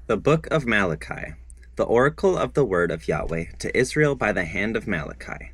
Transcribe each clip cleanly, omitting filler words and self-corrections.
The Book of Malachi, the oracle of the word of Yahweh to Israel by the hand of Malachi.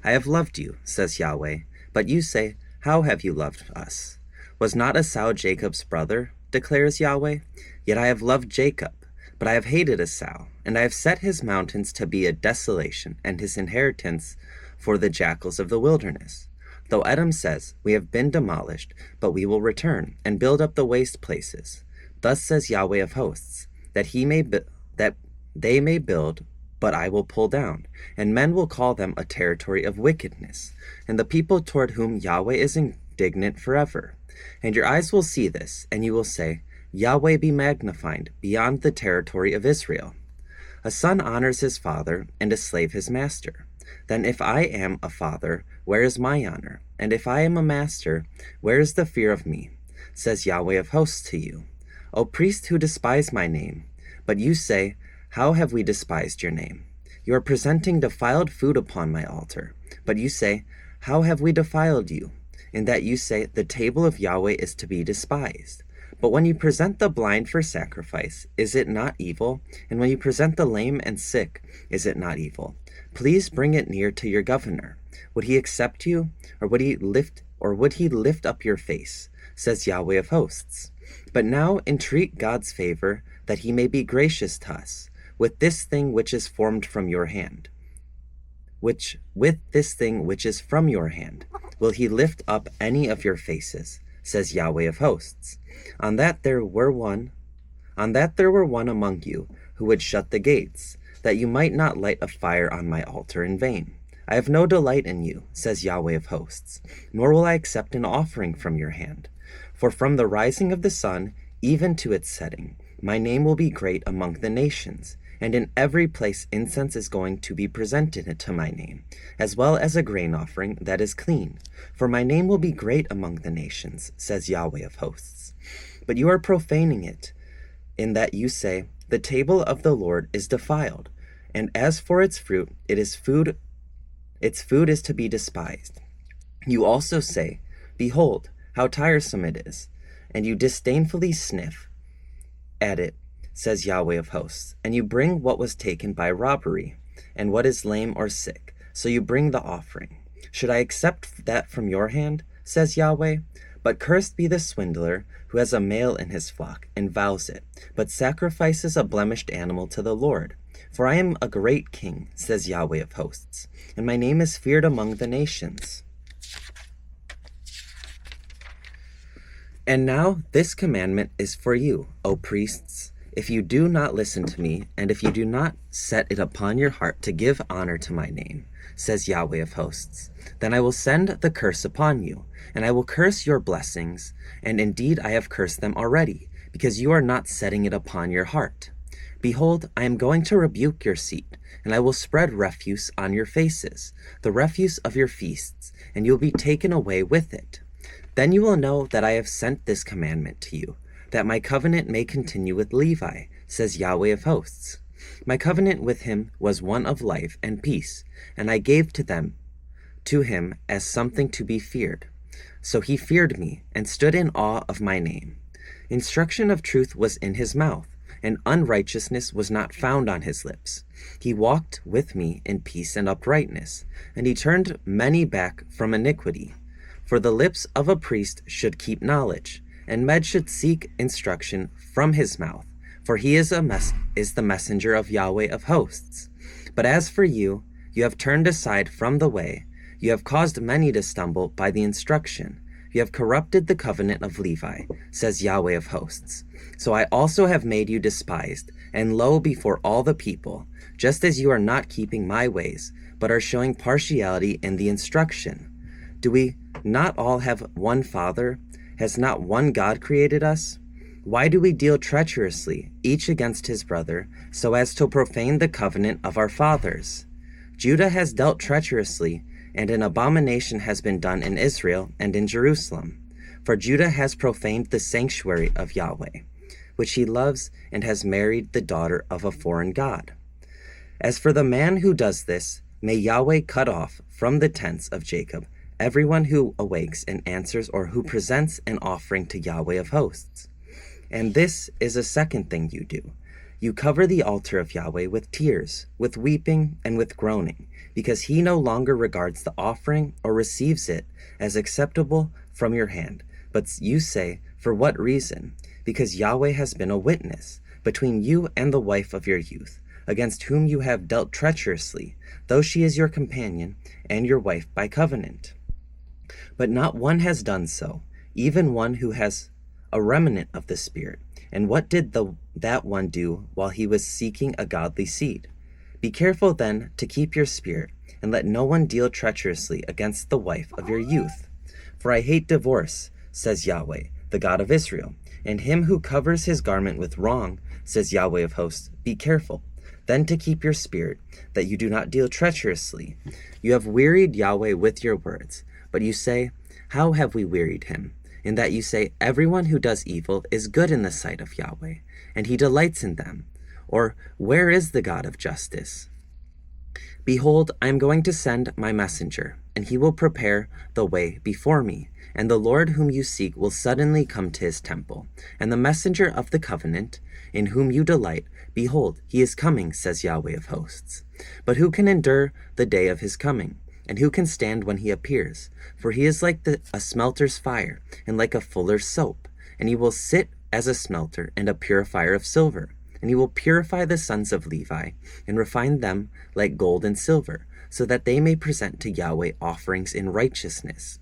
I have loved you, says Yahweh, but you say, how have you loved us? Was not Esau Jacob's brother, declares Yahweh? Yet I have loved Jacob, but I have hated Esau, and I have set his mountains to be a desolation, and his inheritance for the jackals of the wilderness. Though Edom says, we have been demolished, but we will return, and build up the waste places. Thus says Yahweh of hosts, that they may build, but I will pull down, and men will call them a territory of wickedness, and the people toward whom Yahweh is indignant forever. And your eyes will see this, and you will say, Yahweh be magnified beyond the territory of Israel. A son honors his father, and a slave his master. Then if I am a father, where is my honor? And if I am a master, where is the fear of me? Says Yahweh of hosts to you. O priests who despise my name, but you say, how have we despised your name? You are presenting defiled food upon my altar, but you say, how have we defiled you? In that you say, the table of Yahweh is to be despised. But when you present the blind for sacrifice, is it not evil? And when you present the lame and sick, is it not evil? Please bring it near to your governor. Would he accept you, or would he lift up your face? Says Yahweh of hosts. But now entreat God's favor, that he may be gracious to us, with this thing which is formed from your hand. With this thing which is from your hand, will he lift up any of your faces? Says Yahweh of hosts. On that there were one among you who would shut the gates, that you might not light a fire on my altar in vain. I have no delight in you, says Yahweh of hosts, nor will I accept an offering from your hand. For from the rising of the sun, even to its setting, my name will be great among the nations, and in every place incense is going to be presented to my name, as well as a grain offering that is clean. For my name will be great among the nations, says Yahweh of hosts. But you are profaning it, in that you say, the table of the Lord is defiled, and as for its fruit, its food is to be despised. You also say, behold, how tiresome it is, and you disdainfully sniff at it, says Yahweh of hosts, and you bring what was taken by robbery, and what is lame or sick, so you bring the offering. Should I accept that from your hand, says Yahweh? But cursed be the swindler who has a male in his flock, and vows it, but sacrifices a blemished animal to the Lord. For I am a great king, says Yahweh of hosts, and my name is feared among the nations. And now this commandment is for you, O priests. If you do not listen to me, and if you do not set it upon your heart to give honor to my name, says Yahweh of hosts, then I will send the curse upon you, and I will curse your blessings, and indeed I have cursed them already, because you are not setting it upon your heart. Behold, I am going to rebuke your seat, and I will spread refuse on your faces, the refuse of your feasts, and you will be taken away with it. Then you will know that I have sent this commandment to you, that my covenant may continue with Levi, says Yahweh of hosts. My covenant with him was one of life and peace, and I gave to him as something to be feared. So he feared me, and stood in awe of my name. Instruction of truth was in his mouth, and unrighteousness was not found on his lips. He walked with me in peace and uprightness, and he turned many back from iniquity. For the lips of a priest should keep knowledge, and men should seek instruction from his mouth, for he is the messenger of Yahweh of hosts. But as for you, you have turned aside from the way, you have caused many to stumble by the instruction. You have corrupted the covenant of Levi, says Yahweh of hosts. So I also have made you despised, and low before all the people, just as you are not keeping my ways, but are showing partiality in the instruction. Do we not all have one Father? Has not one God created us? Why do we deal treacherously, each against his brother, so as to profane the covenant of our fathers? Judah has dealt treacherously, and an abomination has been done in Israel and in Jerusalem. For Judah has profaned the sanctuary of Yahweh, which he loves, and has married the daughter of a foreign god. As for the man who does this, may Yahweh cut off from the tents of Jacob everyone who awakes and answers or who presents an offering to Yahweh of hosts. And this is a second thing you do. You cover the altar of Yahweh with tears, with weeping, and with groaning, because he no longer regards the offering or receives it as acceptable from your hand. But you say, for what reason? Because Yahweh has been a witness between you and the wife of your youth, against whom you have dealt treacherously, though she is your companion and your wife by covenant. But not one has done so, even one who has a remnant of the Spirit. And what did that one do while he was seeking a godly seed? Be careful then to keep your spirit, and let no one deal treacherously against the wife of your youth. For I hate divorce, says Yahweh, the God of Israel, and him who covers his garment with wrong, says Yahweh of hosts. Be careful then to keep your spirit, that you do not deal treacherously. You have wearied Yahweh with your words, but you say, how have we wearied him? In that you say, everyone who does evil is good in the sight of Yahweh, and he delights in them. Or, where is the God of justice? Behold, I am going to send my messenger, and he will prepare the way before me. And the Lord whom you seek will suddenly come to his temple. And the messenger of the covenant, in whom you delight, behold, he is coming, says Yahweh of hosts. But who can endure the day of his coming? And who can stand when he appears? For he is like a smelter's fire, and like a fuller's soap. And he will sit as a smelter and a purifier of silver. And he will purify the sons of Levi, and refine them like gold and silver, so that they may present to Yahweh offerings in righteousness.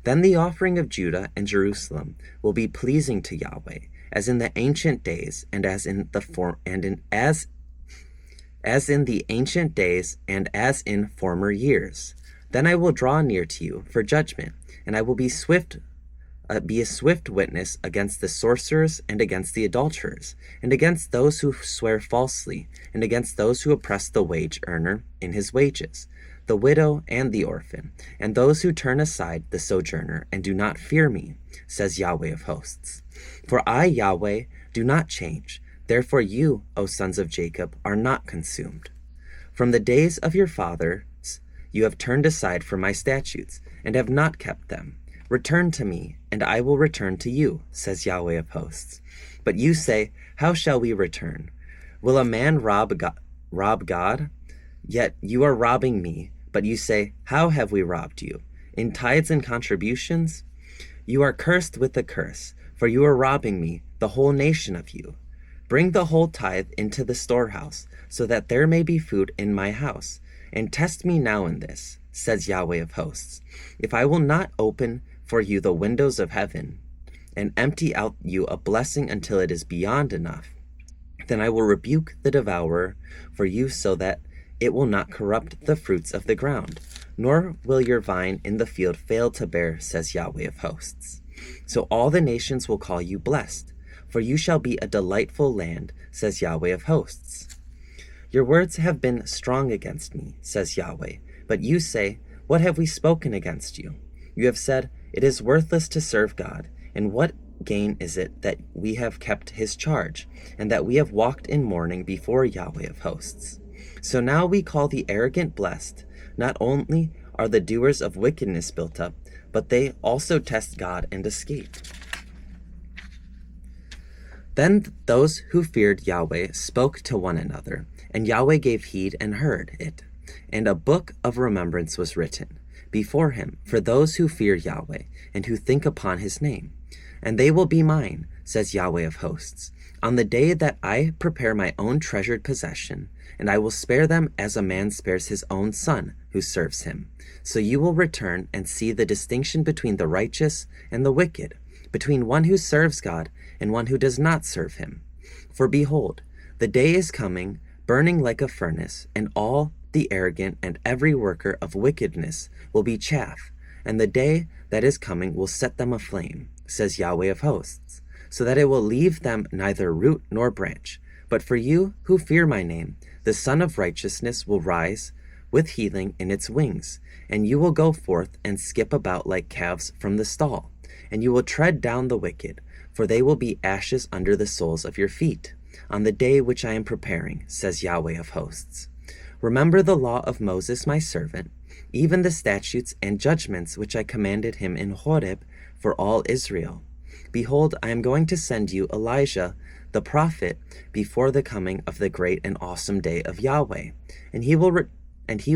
Then the offering of Judah and Jerusalem will be pleasing to Yahweh, as in the ancient days, and as in the ancient days, and as in former years. Then I will draw near to you for judgment, and I will be a swift witness against the sorcerers, and against the adulterers, and against those who swear falsely, and against those who oppress the wage earner in his wages, the widow and the orphan, and those who turn aside the sojourner and do not fear me, says Yahweh of hosts. For I, Yahweh, do not change. Therefore you, O sons of Jacob, are not consumed. From the days of your fathers you have turned aside from my statutes, and have not kept them. Return to me, and I will return to you, says Yahweh of hosts. But you say, how shall we return? Will a man rob God? Yet you are robbing me. But you say, how have we robbed you? In tithes and contributions? You are cursed with a curse, for you are robbing me, the whole nation of you. Bring the whole tithe into the storehouse, so that there may be food in my house. And test me now in this, says Yahweh of hosts, if I will not open for you the windows of heaven, and empty out you a blessing until it is beyond enough. Then I will rebuke the devourer for you, so that it will not corrupt the fruits of the ground, nor will your vine in the field fail to bear, says Yahweh of hosts. So all the nations will call you blessed, for you shall be a delightful land, says Yahweh of hosts. Your words have been strong against me, says Yahweh, but you say, what have we spoken against you? You have said, it is worthless to serve God, and what gain is it that we have kept his charge, and that we have walked in mourning before Yahweh of hosts? So now we call the arrogant blessed. Not only are the doers of wickedness built up, but they also test God and escape. Then those who feared Yahweh spoke to one another, and Yahweh gave heed and heard it. And a book of remembrance was written before him for those who fear Yahweh and who think upon his name. And they will be mine, says Yahweh of hosts, on the day that I prepare my own treasured possession, and I will spare them as a man spares his own son who serves him. So you will return and see the distinction between the righteous and the wicked, between one who serves God and one who does not serve him. For behold, the day is coming, burning like a furnace, and all the arrogant and every worker of wickedness will be chaff, and the day that is coming will set them aflame, says Yahweh of hosts, so that it will leave them neither root nor branch. But for you who fear my name, the Son of Righteousness will rise with healing in its wings, and you will go forth and skip about like calves from the stall, and you will tread down the wicked, for they will be ashes under the soles of your feet, on the day which I am preparing, says Yahweh of hosts. Remember the law of Moses my servant, even the statutes and judgments which I commanded him in Horeb for all Israel. Behold, I am going to send you Elijah the prophet, before the coming of the great and awesome day of Yahweh. And he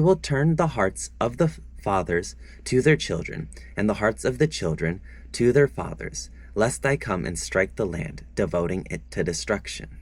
will turn the hearts of the fathers to their children, and the hearts of the children to their fathers, lest I come and strike the land, devoting it to destruction.